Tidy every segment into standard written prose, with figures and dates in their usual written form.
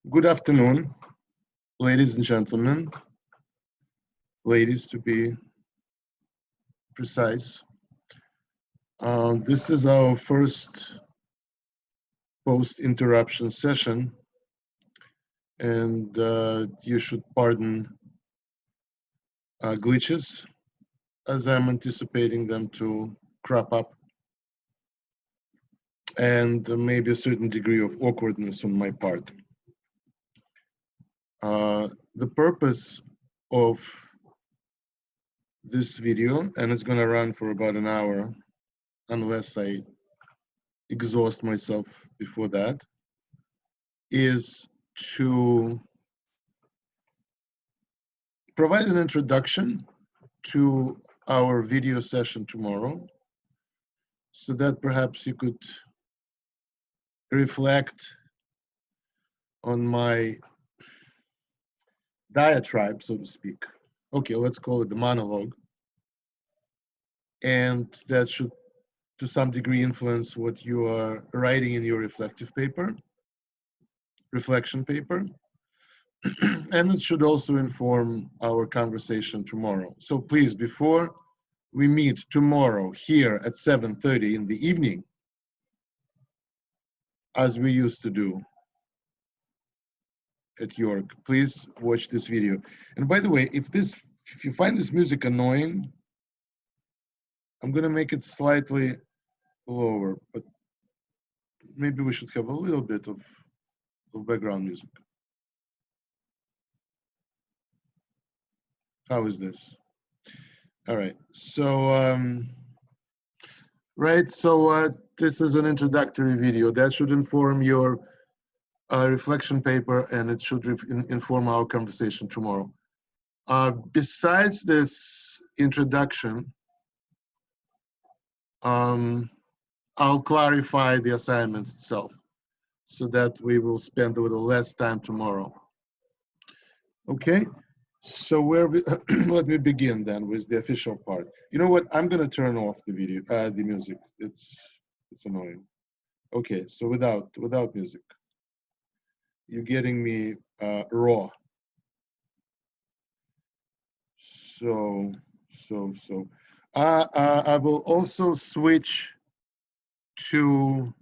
Good afternoon, ladies and gentlemen, ladies to be precise. This is our first post-interruption session, and you should pardon glitches as I'm anticipating them to crop up, and maybe a certain degree of awkwardness on my part. The purpose of this video, and it's going to run for about an hour unless I exhaust myself before that, is to provide an introduction to our video session tomorrow so that perhaps you could reflect on my diatribe, so to speak. Okay, let's call it the monologue. And that should, to some degree, influence what you are writing in your reflection paper. And it should also inform our conversation tomorrow. So please, before we meet tomorrow here at 7:30 in the evening, as we used to do at York, please watch this video. And by the way, if you find this music annoying, I'm gonna make it slightly lower, but maybe we should have a little bit of background music. How is this? All right, so this is an introductory video that should inform your reflection paper, and it should inform our conversation tomorrow. Besides this introduction, I'll clarify the assignment itself so that we will spend a little less time tomorrow. Okay, so let me begin then with the official part. You know what? I'm going to turn off the video, the music. It's annoying. Okay, so without music. You're getting me raw. So. I will also switch to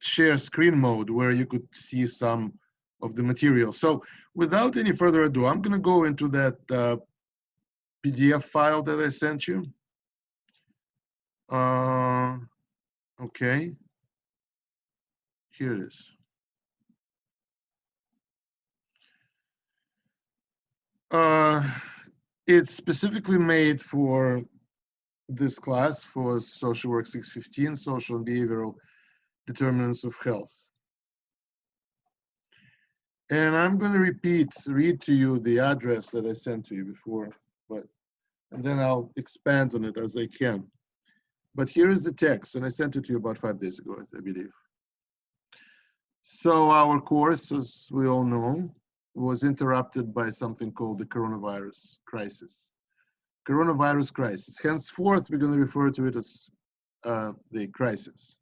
share screen mode where you could see some of the material. So without any further ado, I'm going to go into that PDF file that I sent you. Okay. Here it is. It's specifically made for this class, for Social Work 615, Social and Behavioral Determinants of Health. And I'm going to read to you the address that I sent to you before, and then I'll expand on it as I can. But here is the text, and I sent it to you about 5 days ago, I believe. So our course, as we all know, was interrupted by something called the coronavirus crisis. Coronavirus crisis. Henceforth, we're going to refer to it as the crisis.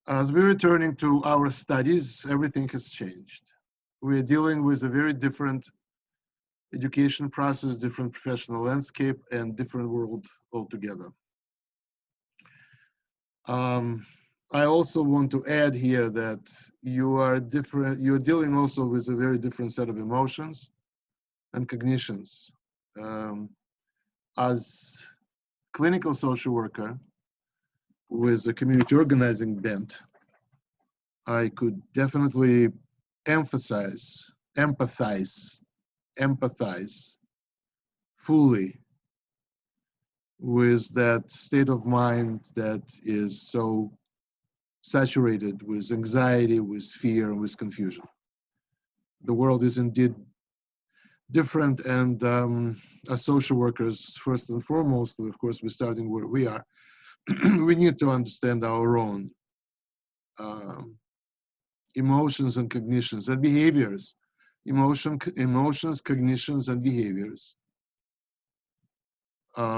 As we're returning to our studies, everything has changed. We're dealing with a very different education process, different professional landscape, and different world altogether. I also want to add here that you're dealing also with a very different set of emotions and cognitions. As clinical social worker with a community organizing bent, I could definitely empathize fully with that state of mind that is so saturated with anxiety, with fear, and with confusion. The world is indeed different, and as social workers, first and foremost, of course, we're starting where we are. We need to understand our own emotions and cognitions and behaviors. Emotions, cognitions, and behaviors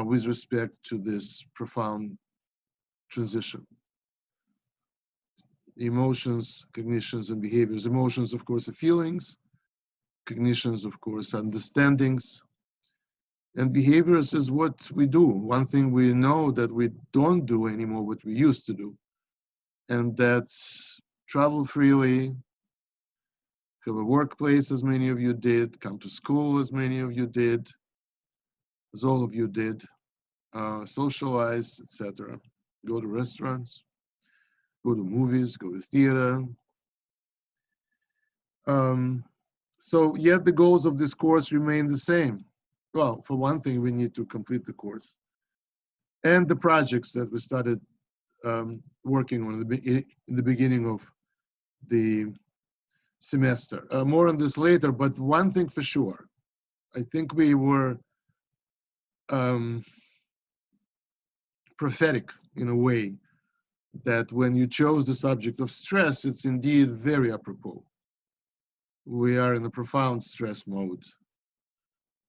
with respect to this profound transition. emotions, cognitions, and behaviors. Emotions, of course, are feelings. Cognitions, of course, understandings. And behaviors is what we do. One thing we know that we don't do anymore, what we used to do. And that's travel freely, have a workplace as many of you did, come to school as many of you did, as all of you did, socialize, etc. Go to restaurants, go to movies, go to theater. So yet the goals of this course remain the same. Well, for one thing, we need to complete the course. And the projects that we started working on in the beginning of the semester. More on this later, but one thing for sure, I think we were prophetic in a way that when you chose the subject of stress, it's indeed very apropos. We are in a profound stress mode,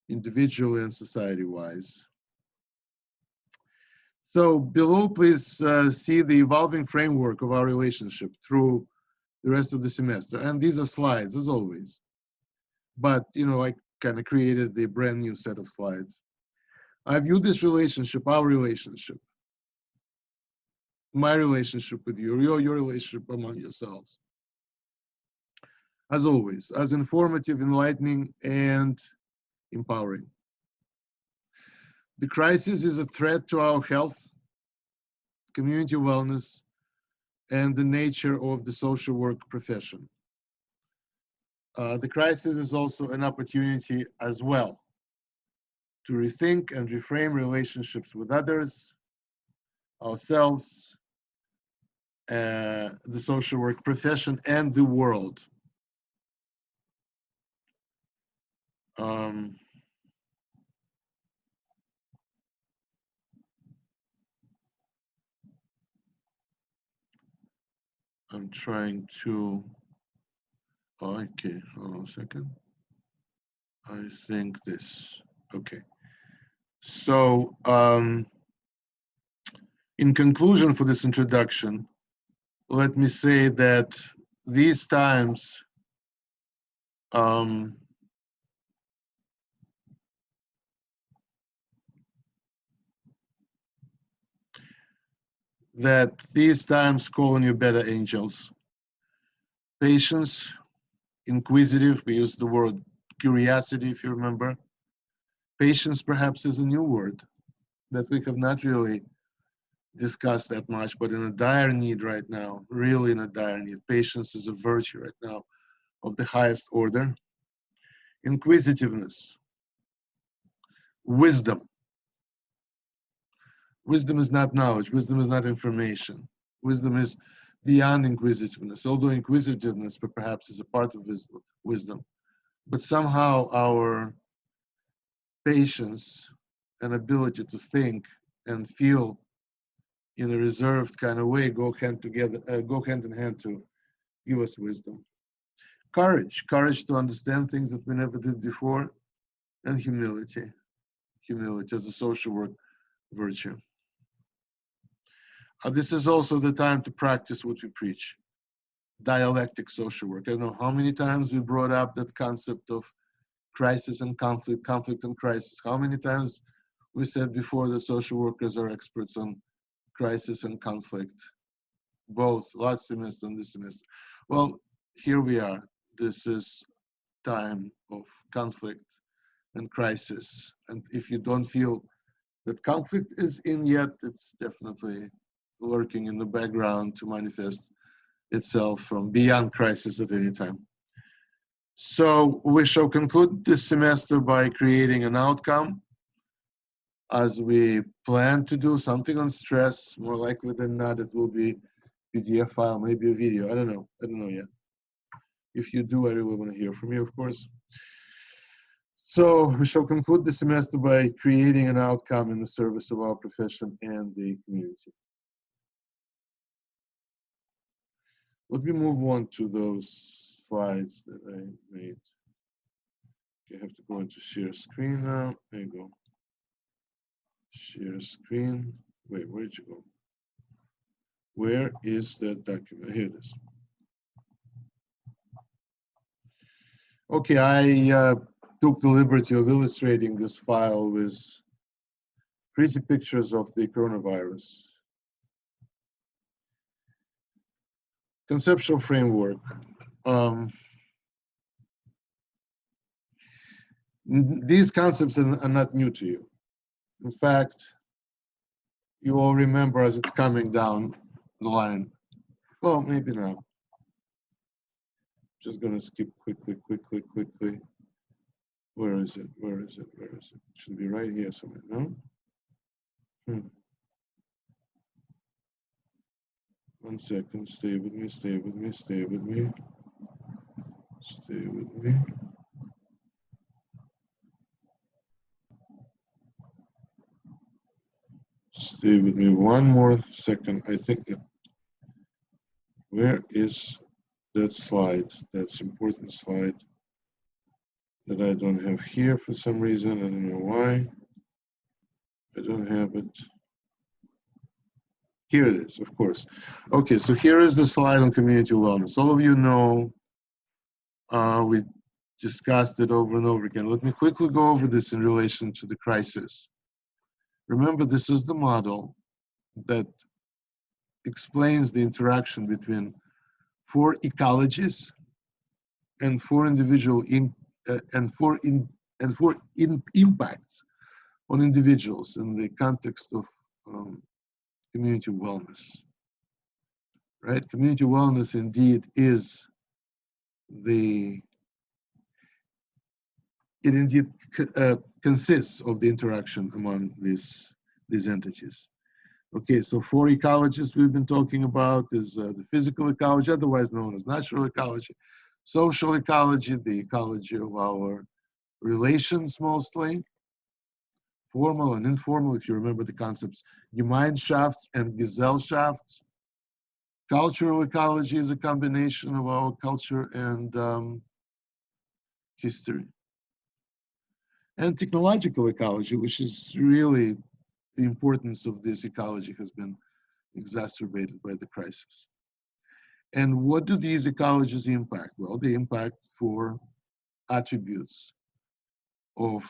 individually and society-wise. So below, please see the evolving framework of our relationship through the rest of the semester. And these are slides, as always. But, I kind of created a brand new set of slides. I view this relationship, our relationship, my relationship with you, your relationship among yourselves, as always, as informative, enlightening, and empowering. The crisis is a threat to our health, community wellness, and the nature of the social work profession. The crisis is also an opportunity as well to rethink and reframe relationships with others, ourselves, the social work profession, and the world. I'm trying to, okay, hold on a second. I think this, okay. So, in conclusion for this introduction, let me say that these times, call on your better angels. Patience, inquisitive, we use the word curiosity, if you remember. Patience perhaps is a new word that we have not really discussed that much, but in a dire need right now, really in a dire need. Patience is a virtue right now of the highest order. Inquisitiveness, wisdom. Wisdom is not knowledge, wisdom is not information. Wisdom is beyond inquisitiveness, although inquisitiveness perhaps is a part of wisdom. But somehow our patience and ability to think and feel in a reserved kind of way go hand in hand to give us wisdom. Courage to understand things that we never did before, and humility as a social work virtue. This is also the time to practice what we preach, dialectic social work. I don't know how many times we brought up that concept of crisis and conflict and crisis. How many times we said before that social workers are experts on crisis and conflict, both last semester and this semester. Well, here we are. This is time of conflict and crisis. And if you don't feel that conflict is in yet, it's definitely lurking in the background to manifest itself from beyond crisis at any time. So we shall conclude this semester by creating an outcome as we plan to do something on stress. More likely than not, it will be PDF file, maybe a video. I don't know yet. If you do, I really want to hear from you, of course. So we shall conclude the semester by creating an outcome in the service of our profession and the community. Let me move on to those slides that I made. Okay, I have to go into share screen now. There you go. Share screen. Wait, where'd you go? Where is that document? Here it is. Okay, I took the liberty of illustrating this file with pretty pictures of the coronavirus. Conceptual framework. These concepts are not new to you. In fact, you all remember as it's coming down the line. Well, maybe not. Just gonna skip quickly. Where is it? It should be right here somewhere, no? 1 second, stay with me. Stay with me. Stay with me. Stay with me 1 more second. I think where is that slide? That's important slide that I don't have here for some reason. I don't know why. I don't have it. Here it is, of course. Okay, so here is the slide on community wellness. All of you know we discussed it over and over again. Let me quickly go over this in relation to the crisis. Remember, this is the model that explains the interaction between 4 ecologies and 4 individual impacts on individuals in the context of community wellness. Right? Community wellness indeed is it indeed consists of the interaction among these entities. Okay, so 4 ecologies we've been talking about is the physical ecology, otherwise known as natural ecology, social ecology, the ecology of our relations mostly, formal and informal, if you remember the concepts, Gemeinschafts and Gesellschafts. Cultural ecology is a combination of our culture and history. And technological ecology, which is really the importance of this ecology has been exacerbated by the crisis. And what do these ecologies impact? Well, they impact 4 attributes of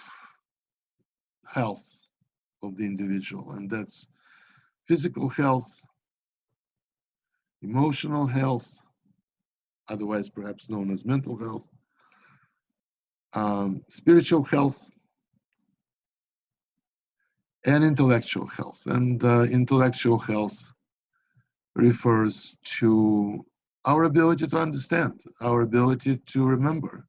health of the individual, and that's physical health, emotional health, otherwise perhaps known as mental health, spiritual health, and intellectual health. And intellectual health refers to our ability to understand, our ability to remember,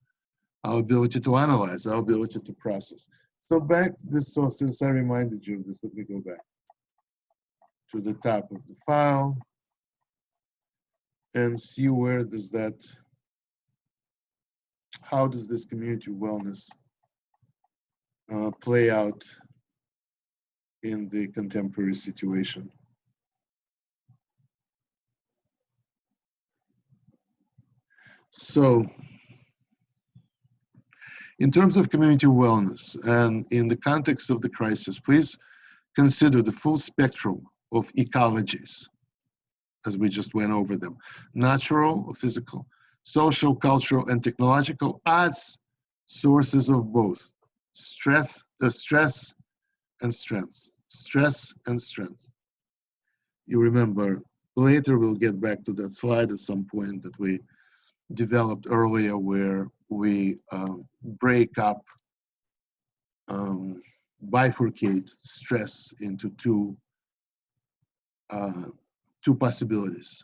our ability to analyze, our ability to process. So back this, so since I reminded you of this, let me go back to the top of the file and see where does that, how does this community wellness play out in the contemporary situation. So, in terms of community wellness and in the context of the crisis, please consider the full spectrum of ecologies as we just went over them. Natural or physical, social, cultural, and technological as sources of both stress and strength. Stress and strength. You remember, later we'll get back to that slide at some point that we developed earlier where we break up, bifurcate stress into two possibilities.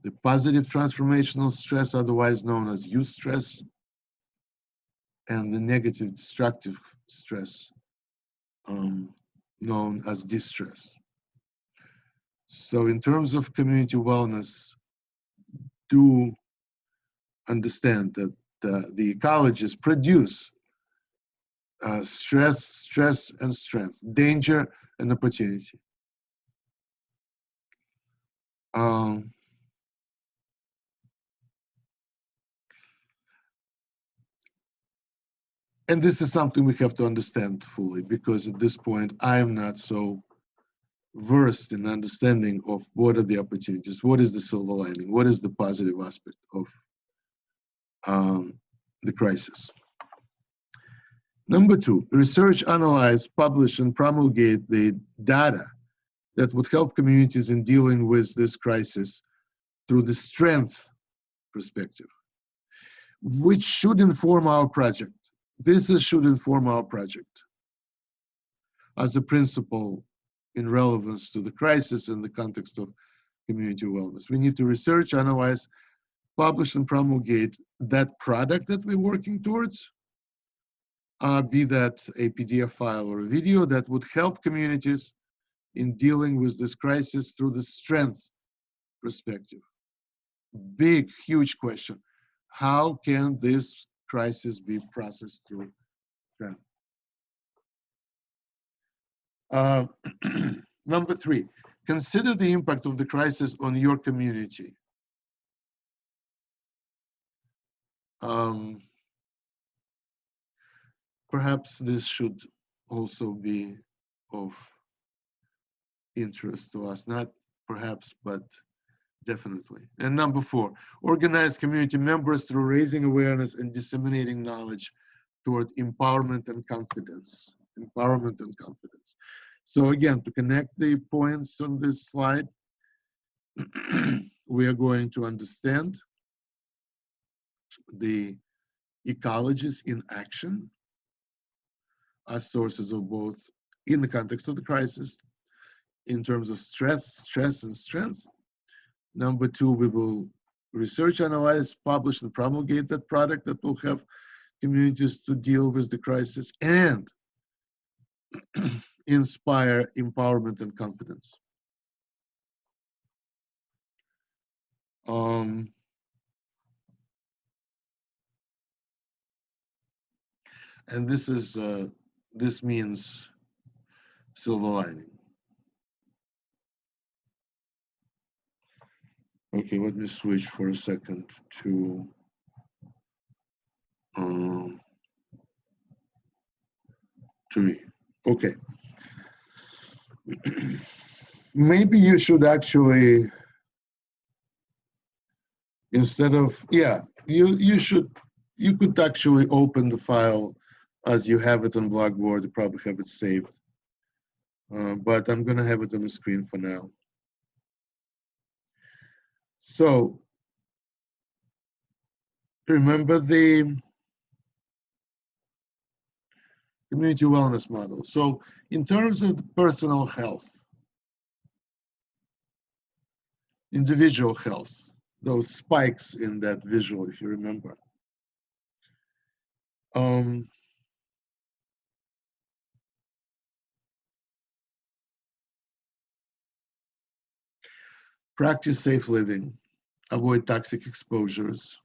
The positive transformational stress, otherwise known as eustress, and the negative destructive stress, known as distress. So in terms of community wellness, do understand that the ecologies produce stress and strength, danger and opportunity. And this is something we have to understand fully, because at this point, I am not so versed in understanding of what are the opportunities, what is the silver lining, what is the positive aspect of the crisis. Number two, research, analyze, publish, and promulgate the data that would help communities in dealing with this crisis through the strength perspective, which should inform our project. Should inform our project as a principle in relevance to the crisis in the context of community wellness. We need to research, analyze, publish, and promulgate that product that we're working towards, be that a PDF file or a video that would help communities in dealing with this crisis through the strength perspective. Big, huge question. How can this crisis be processed through strength? Number three, consider the impact of the crisis on your community. Perhaps this should also be of interest to us, not perhaps, but definitely. And number four, organize community members through raising awareness and disseminating knowledge toward empowerment and confidence. Empowerment and confidence. So again, to connect the points on this slide, we are going to understand the ecologies in action as sources of both in the context of the crisis, in terms of stress and strength. Number two, we will research, analyze, publish, and promulgate that product that will help communities to deal with the crisis and inspire empowerment and confidence. And this means silver lining. Okay, let me switch for a second to me. Okay. Maybe you should actually, instead of, you could actually open the file as you have it on Blackboard. You probably have it saved. But I'm going to have it on the screen for now. So, remember the community wellness model. So, in terms of the personal health, individual health, those spikes in that visual, if you remember. Practice safe living, avoid toxic exposures,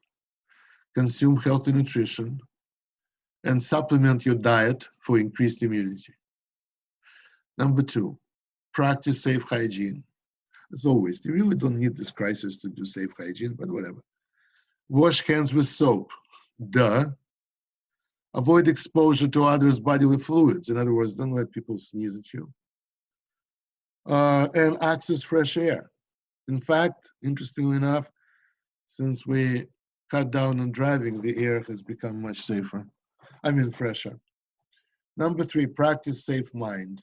consume healthy nutrition, and supplement your diet for increased immunity. Number two, practice safe hygiene. As always, you really don't need this crisis to do safe hygiene, but whatever. Wash hands with soap. Duh. Avoid exposure to others' bodily fluids. In other words, don't let people sneeze at you. And access fresh air. In fact, interestingly enough, since we cut down on driving, the air has become much safer. I mean, fresher. Number three, practice safe mind.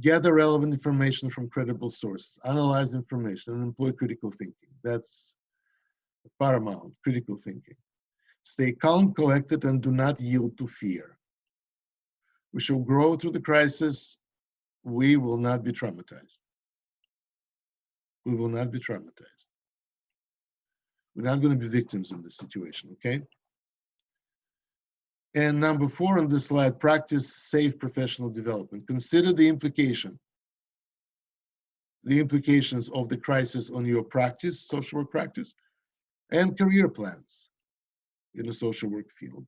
Gather relevant information from credible sources. Analyze information and employ critical thinking. That's paramount, critical thinking. Stay calm, collected, and do not yield to fear. We shall grow through the crisis. We will not be traumatized. We will not be traumatized. We're not going to be victims in this situation, okay? And number four on this slide, practice safe professional development. Consider the implications of the crisis on your practice, social work practice, and career plans in the social work field.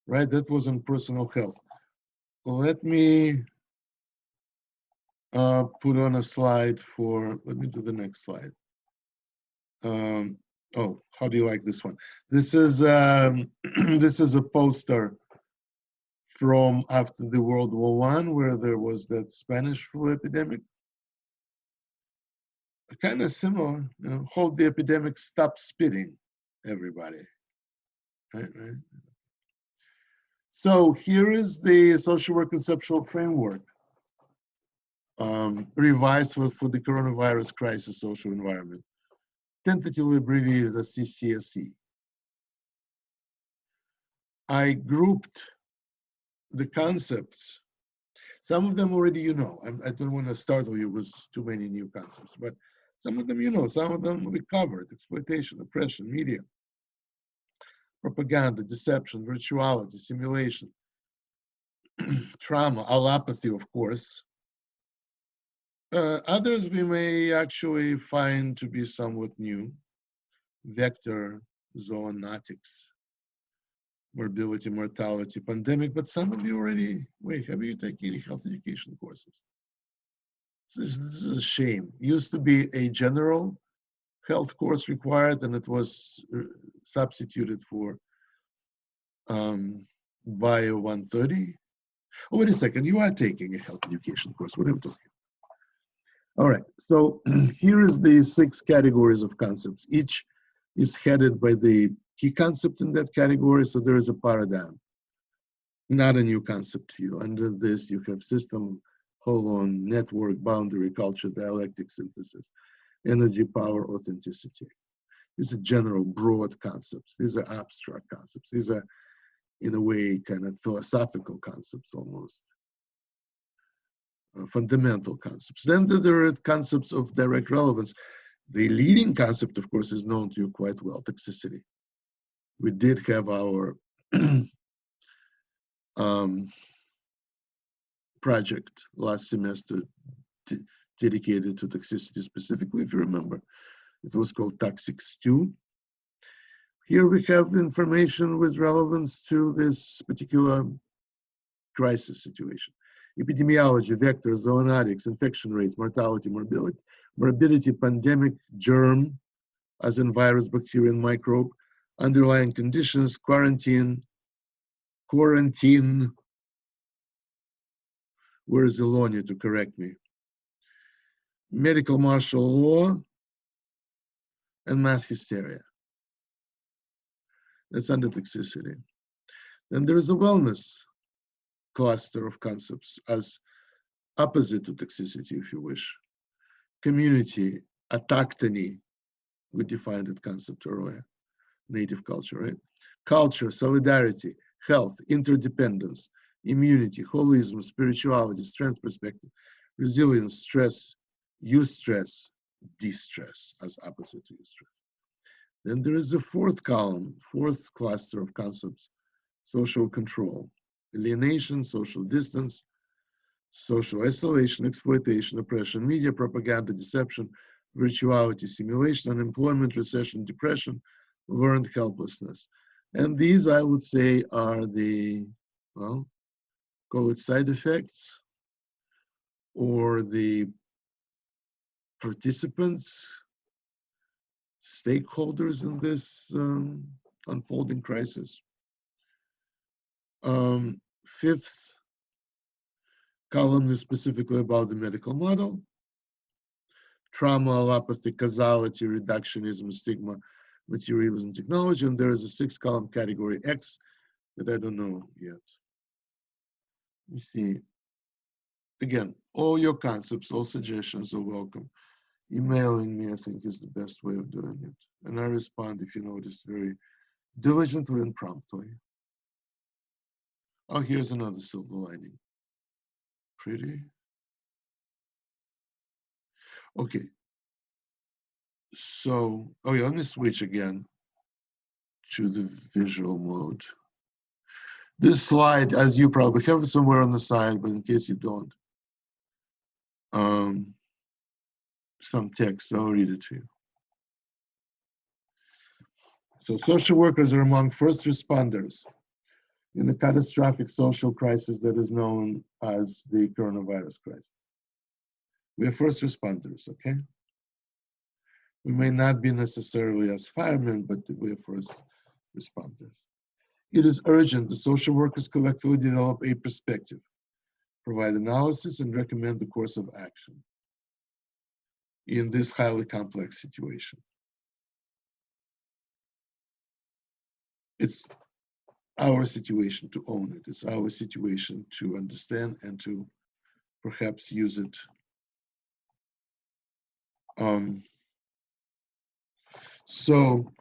Right, that was on personal health. Let me put on a slide for, let me do the next slide. Oh, how do you like this one? This is this is a poster from after the World War One, where there was that Spanish flu epidemic. Kind of similar, hold the epidemic, stop spitting, everybody. Right, right. So here is the social work conceptual framework, revised for the coronavirus crisis social environment, tentatively abbreviated as CCSE. I grouped the concepts. Some of them already you know. I don't want to startle you with too many new concepts, but some of them you know. Some of them we covered: exploitation, oppression, media, propaganda, deception, virtuality, simulation, trauma, allopathy, of course. Others we may actually find to be somewhat new: vector, zoonotics, morbidity, mortality, pandemic. But some of you already, wait, have you taken any health education courses? This is a shame. Used to be a general health course required, and it was substituted for Bio 130. Oh, wait a second. You are taking a health education course. What are we talking about? All right. So here is the 6 categories of concepts. Each is headed by the key concept in that category. So there is a paradigm, not a new concept to you. Under this, you have system, holon, network, boundary, culture, dialectic, synthesis, energy, power, authenticity. These are general, broad concepts. These are abstract concepts. These are, in a way, kind of philosophical concepts almost. Fundamental concepts. Then there are concepts of direct relevance. The leading concept, of course, is known to you quite well: toxicity. We did have our project last semester dedicated to toxicity specifically, if you remember. It was called Toxic Stew. Here we have information with relevance to this particular crisis situation. Epidemiology, vectors, zoonotics, infection rates, mortality, morbidity, pandemic, germ, as in virus, bacteria, and microbe, underlying conditions, quarantine, where is Elonia to correct me? Medical martial law, and mass hysteria. That's under toxicity. Then there is a wellness cluster of concepts as opposite to toxicity, if you wish. Community, autochthony, we defined that concept earlier, native culture, right? Culture, solidarity, health, interdependence, immunity, holism, spirituality, strength perspective, resilience, stress, eustress, distress as opposite to eustress. Then there is a fourth column, fourth cluster of concepts: social control, alienation, social distance, social isolation, exploitation, oppression, media, propaganda, deception, virtuality, simulation, unemployment, recession, depression, learned helplessness. And these, I would say, are the, well, call it side effects or the participants, stakeholders in this unfolding crisis. Fifth column is specifically about the medical model: trauma, allopathy, causality, reductionism, stigma, materialism, technology. And there is a 6th column, category X, that I don't know yet. You see, again, all your concepts, all suggestions are welcome. Emailing me, I think, is the best way of doing it. And I respond, if you notice, very diligently and promptly. Oh, here's another silver lining. Pretty. Okay. So, oh yeah, let me switch again to the visual mode. This slide, as you probably have it somewhere on the side, but in case you don't, some text, I'll read it to you. So social workers are among first responders in the catastrophic social crisis that is known as the coronavirus crisis. We are first responders, okay? We may not be necessarily as firemen, but we are first responders. It is urgent that social workers collectively develop a perspective, provide analysis, and recommend the course of action in this highly complex situation. It's our situation to own it. It's our situation to understand and to perhaps use it. So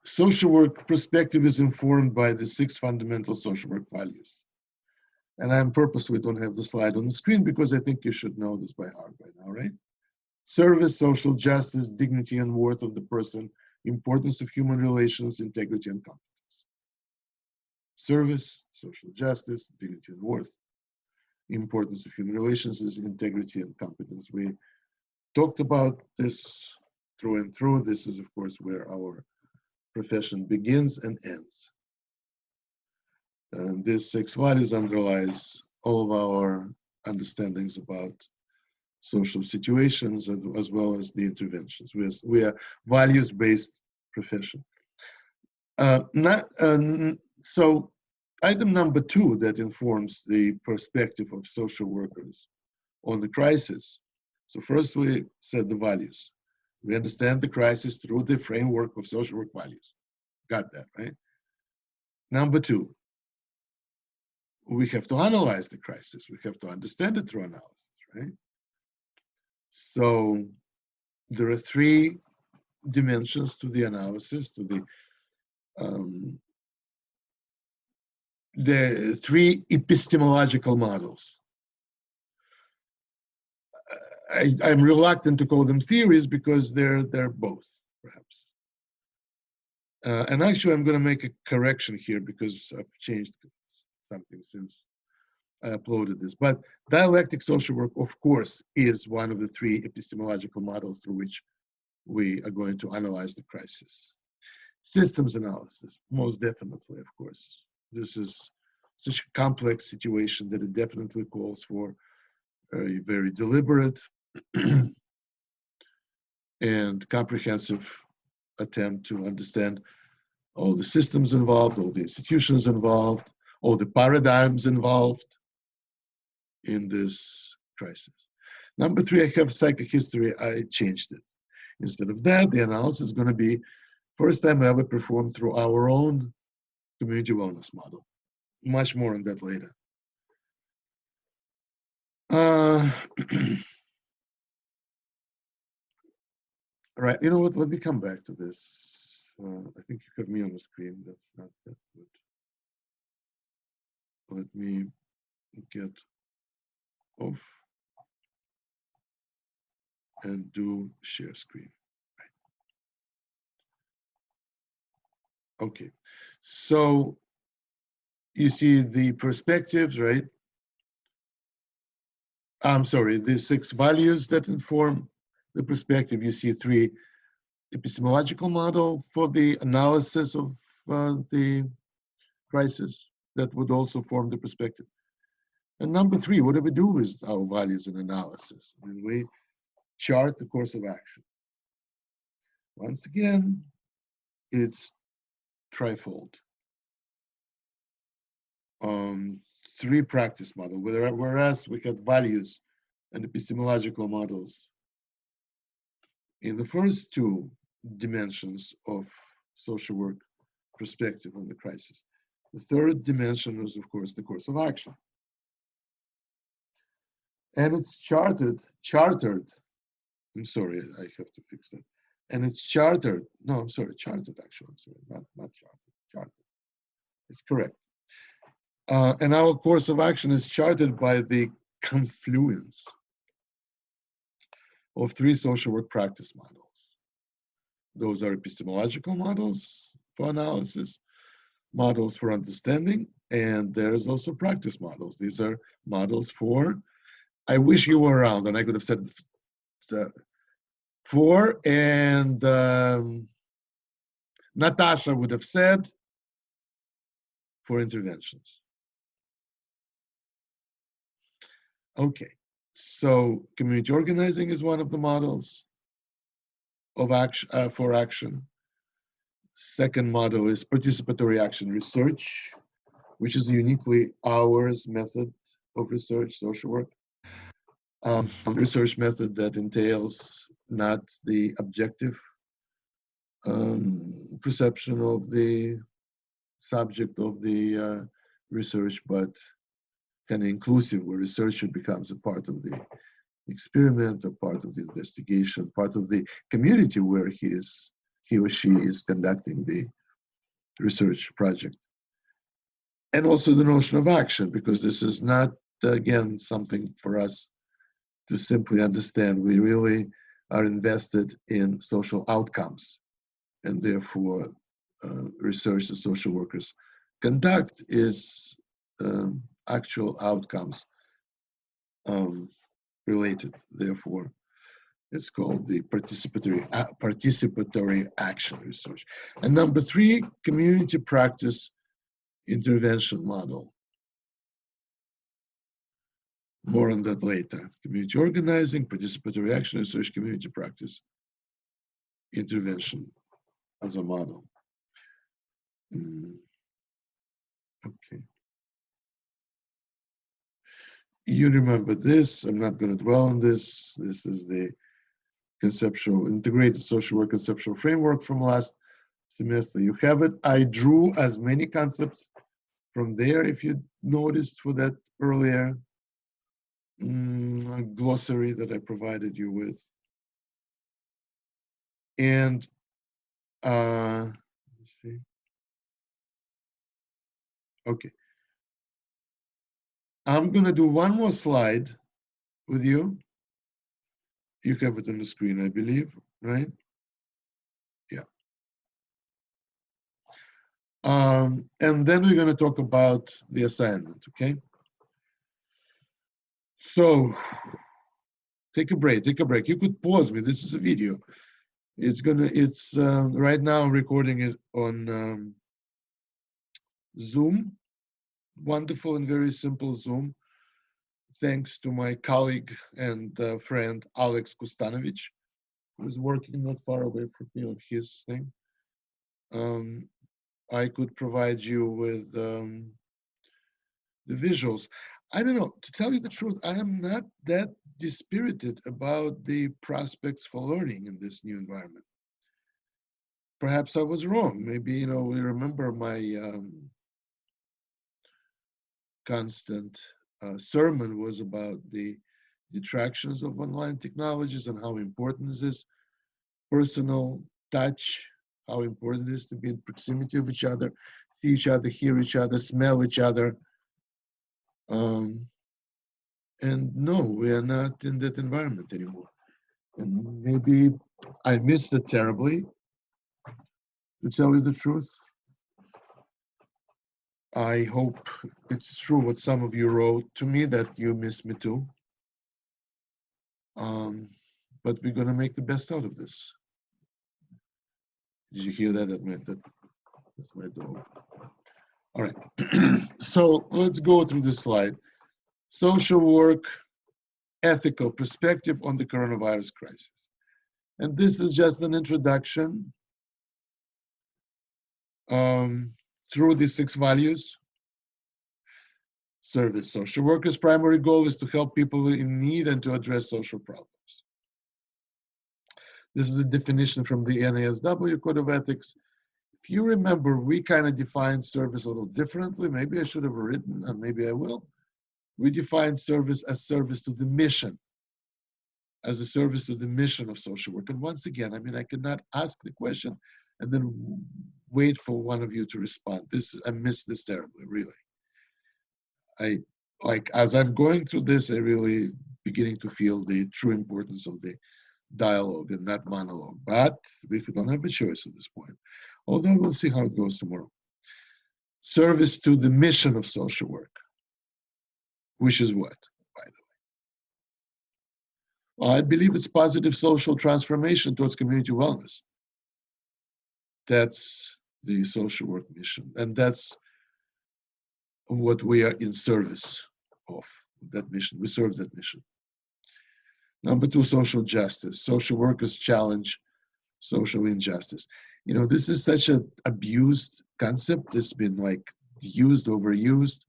social work perspective is informed by the 6 fundamental social work values. And I purposely don't have the slide on the screen because I think you should know this by heart by now, right? Service, social justice, dignity and worth of the person, importance of human relations, integrity and competence. Service, social justice, dignity and worth. Importance of human relations is integrity and competence. We talked about this through and through. This is, of course, where our profession begins and ends. And these 6 values underlies all of our understandings about social situations as well as the interventions. We are values-based profession. So item number 2 that informs the perspective of social workers on the crisis. So first we said the values. We understand the crisis through the framework of social work values. Got that, right? Number 2, we have to analyze the crisis. We have to understand it through analysis, right? So there are 3 dimensions to the analysis, to the 3 epistemological models. I'm reluctant to call them theories because they're both, perhaps. And actually, I'm going to make a correction here because I've changed something since I uploaded this. But dialectic social work, of course, is one of the 3 epistemological models through which we are going to analyze the crisis. Systems analysis, most definitely, of course. This is such a complex situation that it definitely calls for a very deliberate and comprehensive attempt to understand all the systems involved, all the institutions involved, all the paradigms involved in this crisis. Number 3, I have psychohistory. I changed it. Instead of that, the analysis is going to be first time ever performed through our own community wellness model. Much more on that later. Right, you know what, let me come back to this. I think you have me on the screen, that's not that good. Let me get off and do share screen. Okay, so you see the perspectives, right? I'm sorry, the 6 values that inform the perspective. You see 3 epistemological model for the analysis of the crisis that would also form the perspective. And number 3, what do we do with our values and analysis? I mean, we chart the course of action. Once again, it's trifold. 3 practice model, whereas we had values and epistemological models in the first 2 dimensions of social work perspective on the crisis. The 3rd dimension is, of course, the course of action. And it's chartered, I'm sorry, I have to fix that. And it's chartered, no, I'm sorry, chartered actually, I'm sorry, not chartered. It's correct. And our course of action is charted by the confluence of 3 social work practice models. Those are epistemological models for analysis, models for understanding, and there's also practice models. These are models for, I wish you were around and I could have said for, and Natasha would have said for interventions. Okay, so community organizing is one of the models of action for action. Second model is participatory action research, which is uniquely ours method of research, social work. Research method that entails not the objective perception of the subject of the research, but kind of inclusive, where researcher becomes a part of the experiment or part of the investigation, part of the community where he or she is conducting the research project. And also the notion of action, because this is not, again, something for us to simply understand. We really are invested in social outcomes, and therefore research that social workers conduct is actual outcomes related. Therefore, it's called the participatory action research. And number 3, community practice intervention model. More on that later. Community organizing, participatory action research, community practice intervention as a model. Okay. You remember this. I'm not going to dwell on this. This is the conceptual, integrated social work conceptual framework from last semester. You have it. I drew as many concepts from there, if you noticed, for that earlier glossary that I provided you with. And let's see. Okay. I'm going to do one more slide with you. You have it on the screen, I believe, right? Yeah. And then we're going to talk about the assignment, okay? So take a break. You could pause me. This is a video. It's right now I'm recording it on Zoom. Wonderful and very simple Zoom. Thanks to my colleague and friend Alex Kostanovich, who's working not far away from me on his thing. I could provide you with the visuals. I don't know, to tell you the truth, I am not that dispirited about the prospects for learning in this new environment. Perhaps I was wrong. Maybe, we remember my constant sermon was about the detractions of online technologies and how important this is. Personal touch, how important it is to be in proximity of each other, see each other, hear each other, smell each other. And no, we are not in that environment anymore. And maybe I missed it terribly, to tell you the truth. I hope it's true what some of you wrote to me, that you miss me too. But we're going to make the best out of this. Did you hear that? That's my dog. All right. So let's go through this slide. Social work, ethical perspective on the coronavirus crisis. And this is just an introduction through the 6 values. Service. Social workers' primary goal is to help people in need and to address social problems. This is a definition from the NASW Code of Ethics. If you remember, we kind of defined service a little differently. Maybe I should have written, and maybe I will. We define service as service to the mission, as a service to the mission of social work. And once again, I cannot ask the question and then wait for one of you to respond. I miss this terribly, really. As I'm going through this, I really beginning to feel the true importance of the dialogue and not monologue. But we don't have a choice at this point. Although we'll see how it goes tomorrow. Service to the mission of social work, which is what, by the way? Well, I believe it's positive social transformation towards community wellness. That's the social work mission, and that's what we are in service of, that mission. We serve that mission. Number 2, social justice. Social workers challenge social injustice. You know, this is such an abused concept. It's been like used, overused,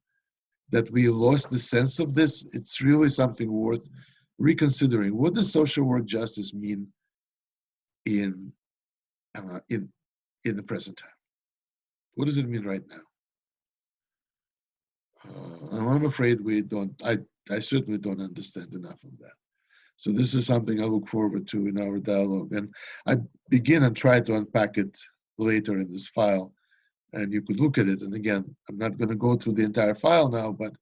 that we lost the sense of this. It's really something worth reconsidering. What does social work justice mean in uh, in in the present time? What does it mean right now? I'm afraid we don't. I certainly don't understand enough of that. So this is something I look forward to in our dialogue, and I begin and try to unpack it later in this file, and you could look at it. And again, I'm not going to go through the entire file now, but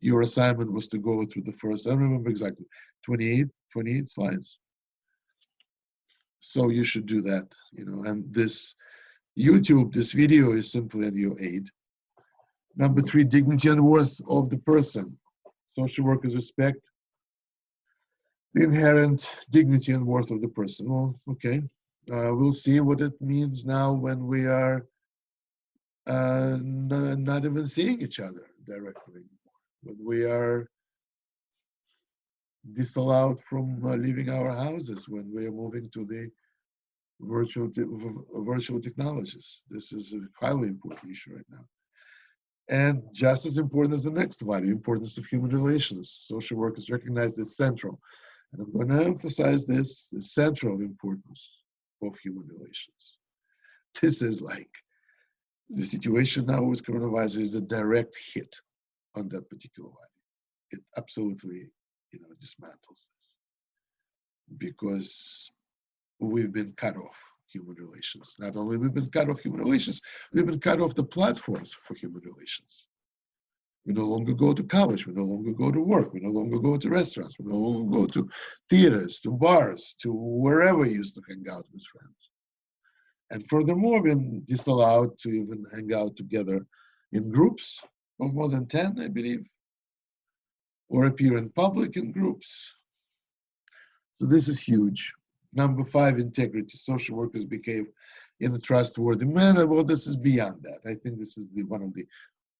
your assignment was to go through the first, I don't remember exactly, 28 slides. So you should do that, you know, and this YouTube, this video is simply in your aid. Number 3, dignity and worth of the person. Social workers respect the inherent dignity and worth of the person. Well, okay. We'll see what it means now when we are not even seeing each other directly anymore. When we are disallowed from leaving our houses, when we are moving to the virtual technologies. This is a highly important issue right now. And just as important as the next value, importance of human relations. Social work is recognized as central. And I'm going to emphasize this, the central importance of human relations. This is like, the situation now with coronavirus is a direct hit on that particular value. It absolutely, you know, dismantles this because we've been cut off human relations. Not only we've been cut off human relations, we've been cut off the platforms for human relations. We no longer go to college, we no longer go to work, we no longer go to restaurants, we no longer go to theaters, to bars, to wherever we used to hang out with friends. And furthermore, we've been disallowed to even hang out together in groups of more than 10, I believe, or appear in public in groups. So this is huge. Number 5, integrity. Social workers behave in a trustworthy manner. Well, this is beyond that. I think this is one of the,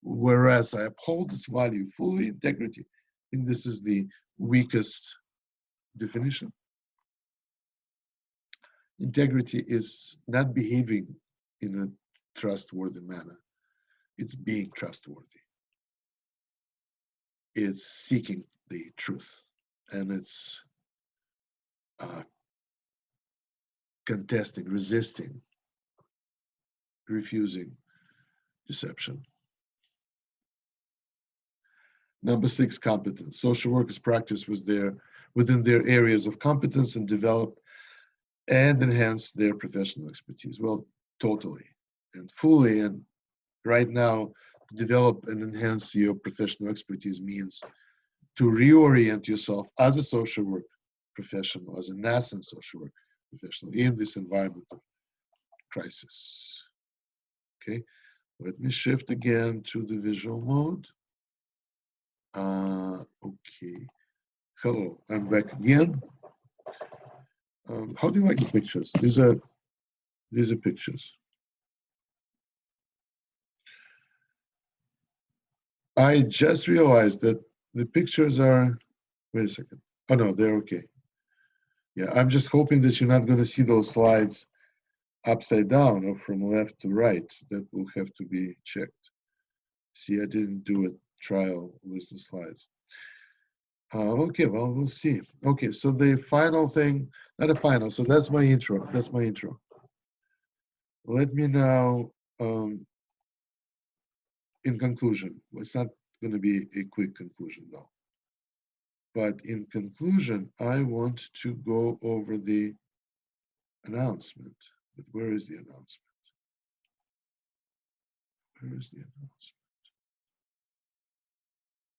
whereas I uphold this value fully, integrity, I think this is the weakest definition. Integrity is not behaving in a trustworthy manner. It's being trustworthy. It's seeking the truth. And it's contesting, resisting, refusing deception. Number 6, competence. Social workers practice within their areas of competence and develop and enhance their professional expertise. Well, totally and fully. And right now, develop and enhance your professional expertise means to reorient yourself as a social work professional, as a nascent social work professional in this environment of crisis. Okay, let me shift again to the visual mode. Okay, hello, I'm back again. How do you like the pictures? These are pictures. I just realized that the pictures are, wait a second. Oh no, they're okay. Yeah, I'm just hoping that you're not going to see those slides upside down or from left to right. That will have to be checked. See, I didn't do a trial with the slides. Okay, well, we'll see. Okay, so the final thing, not a final, so that's my intro. That's my intro. Let me now, in conclusion, it's not going to be a quick conclusion though. But in conclusion, I want to go over the announcement. But where is the announcement? Where is the announcement?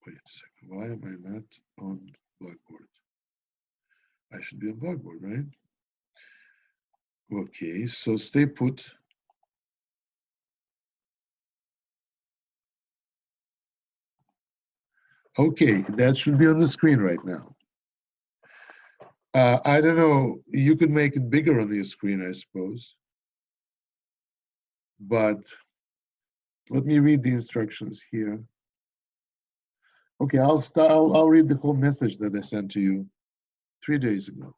Wait a second. Why am I not on Blackboard? I should be on Blackboard, right? Okay, so stay put. Okay, that should be on the screen right now. I don't know, you could make it bigger on your screen, I suppose. But let me read the instructions here. Okay, I'll read the whole message that I sent to you 3 days ago.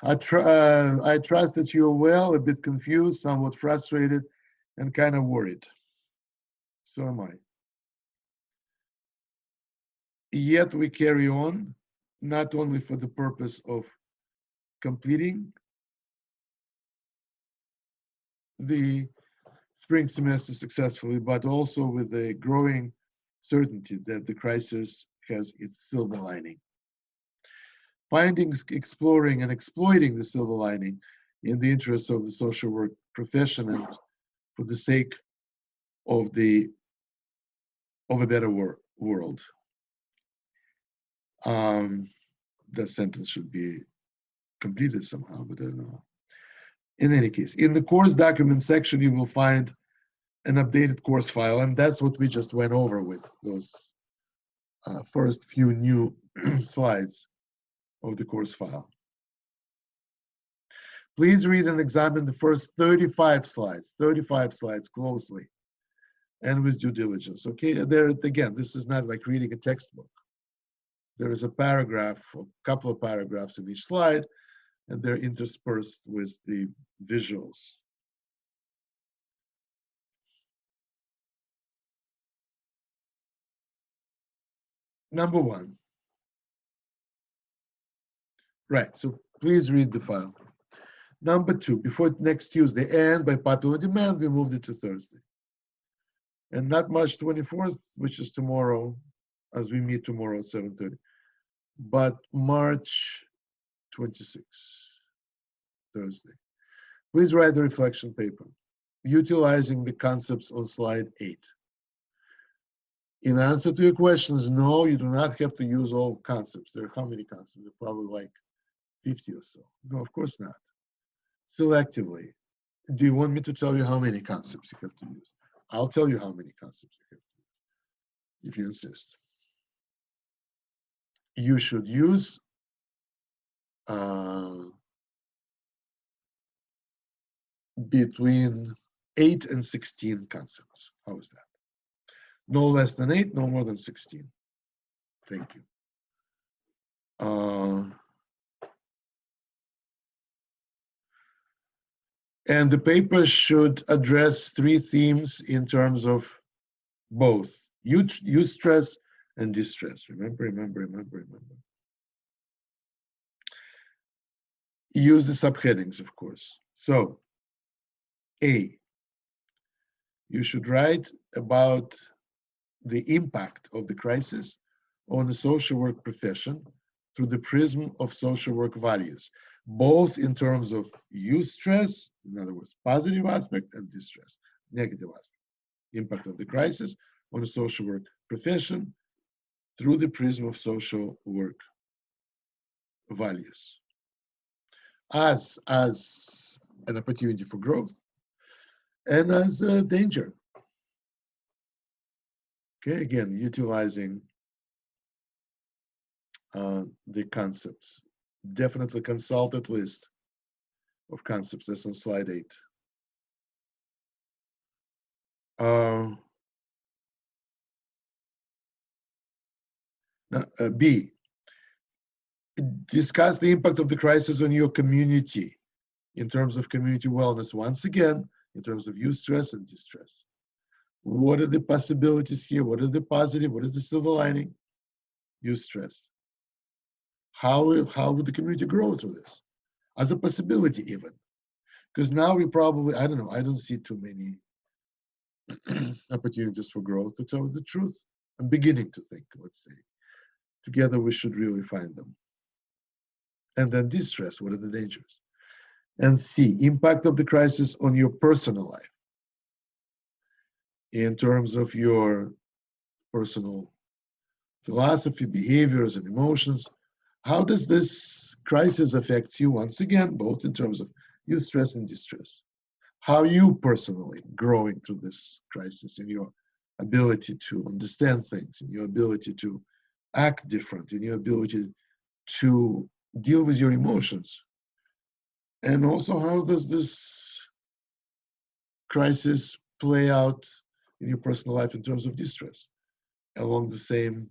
I trust that you're well, a bit confused, somewhat frustrated, and kind of worried. So am I. Yet we carry on, not only for the purpose of completing the spring semester successfully, but also with a growing certainty that the crisis has its silver lining. Finding, exploring, and exploiting the silver lining in the interests of the social work profession and for the sake of a better world. That sentence should be completed somehow, but I don't know. In any case, in the course document section, you will find an updated course file, and that's what we just went over with those first few new slides of the course file. Please read and examine the first 35 slides closely and with due diligence. Okay, there again, this is not like reading a textbook. There is a paragraph, a couple of paragraphs in each slide, and they're interspersed with the visuals. Number one. Right, so please read the file. Number two, before next Tuesday, and by popular demand, we moved it to Thursday. And not March 24th, which is tomorrow, as we meet tomorrow at 7:30, but March 26th, Thursday. Please write a reflection paper, utilizing the concepts on slide 8. In answer to your questions, no, you do not have to use all concepts. There are how many concepts? There are probably like 50 or so. No, of course not. Selectively. Do you want me to tell you how many concepts you have to use? I'll tell you how many concepts you have to use, if you insist. You should use between 8 and 16 concepts. How is that? No less than 8, no more than 16. Thank you. And the paper should address 3 themes in terms of both eustress and distress. Remember. Use the subheadings, of course. So, A, you should write about the impact of the crisis on the social work profession through the prism of social work values, both in terms of eustress, in other words, positive aspect, and distress, negative aspect. Impact of the crisis on the social work profession through the prism of social work values. As an opportunity for growth and as a danger. Okay, again, utilizing the concepts. Definitely consulted list of concepts. That's on slide 8. B, discuss the impact of the crisis on your community in terms of community wellness. Once again, in terms of eustress and distress. What are the possibilities here? What are the positive? What is the silver lining? Eustress. How would the community grow through this? As a possibility even. Because now we probably, I don't know, I don't see too many opportunities for growth, to tell the truth. I'm beginning to think, let's say. Together we should really find them. And then distress, what are the dangers? And C, impact of the crisis on your personal life. In terms of your personal philosophy, behaviors, and emotions. How does this crisis affect you, once again, both in terms of eustress and distress? How are you personally growing through this crisis in your ability to understand things, in your ability to act different, in your ability to deal with your emotions? And also, how does this crisis play out in your personal life in terms of distress along the same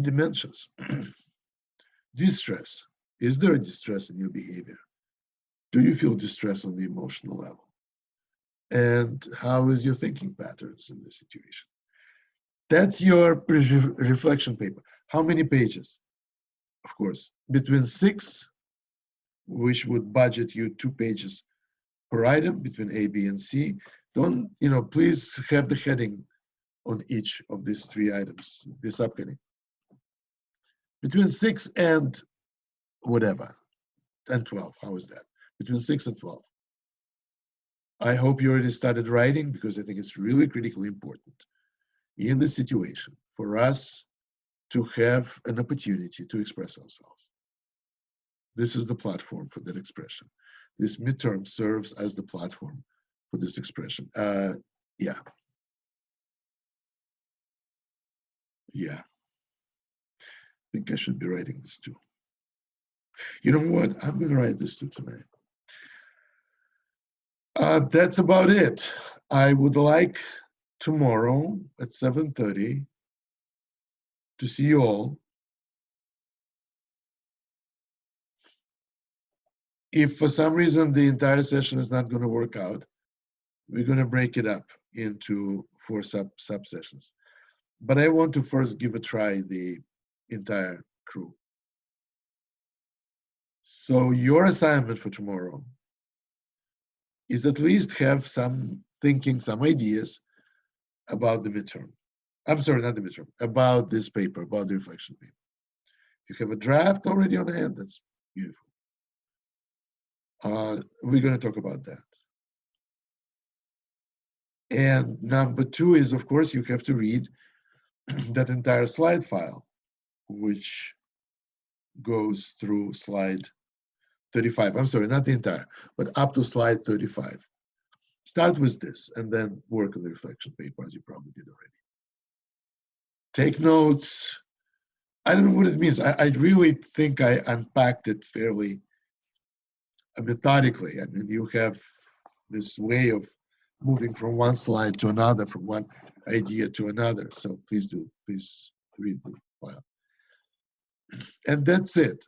dimensions? Distress. Is there a distress in your behavior? Do you feel distress on the emotional level? And how is your thinking patterns in this situation? That's your reflection paper. How many pages? Of course, between 6, which would budget you 2 pages per item between A, B, and C. Don't, please have the heading on each of these 3 items, this subheading. Between 6 and whatever, and 12, how is that? Between 6 and 12. I hope you already started writing, because I think it's really critically important in this situation for us to have an opportunity to express ourselves. This is the platform for that expression. This midterm serves as the platform for this expression. Yeah. I think I should be writing this too. You know what? I'm going to write this too tonight. That's about it. I would like tomorrow at 7:30 to see you all. If for some reason the entire session is not going to work out, we're going to break it up into 4 sub-sessions. But I want to first give a try the entire crew. So your assignment for tomorrow is at least have some thinking, some ideas about the midterm. I'm sorry, not the midterm, about this paper, about the reflection paper. If you have a draft already on hand, that's beautiful. We're going to talk about that. And number 2 is, of course, you have to read that entire slide file, which goes through slide 35. I'm sorry, not the entire, but up to slide 35. Start with this and then work on the reflection paper, as you probably did already. Take notes. I don't know what it means. I really think I unpacked it fairly methodically. I mean, you have this way of moving from one slide to another, from one idea to another. So please read the file. And that's it.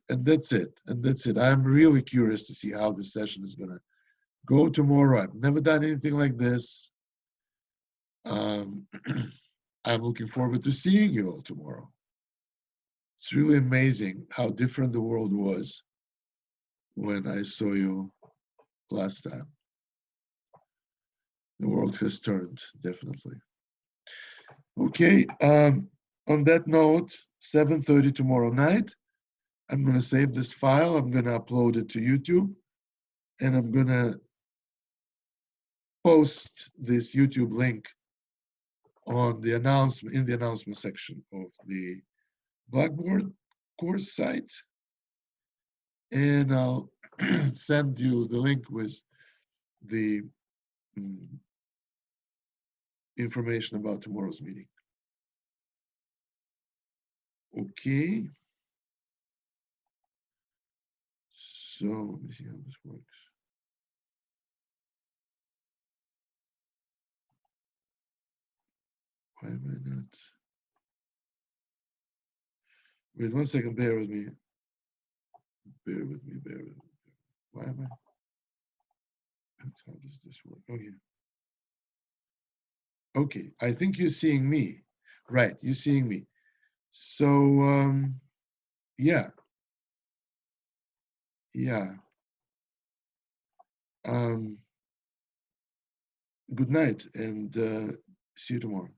I'm really curious to see how this session is going to go tomorrow. I've never done anything like this. I'm looking forward to seeing you all tomorrow. It's really amazing how different the world was when I saw you last time. The world has turned, definitely. Okay, on that note, 7:30 tomorrow night, I'm going to save this file. I'm going to upload it to YouTube, and I'm going to post this YouTube link on the announcement, in the announcement section of the Blackboard course site. And I'll send you the link with the information about tomorrow's meeting. Okay. So let me see how this works. Why am I not? Wait 1 second, bear with me. Bear with me. Why am I? How does this work? Okay. Okay, I think you're seeing me. Right, you're seeing me. So, yeah. Good night, and see you tomorrow.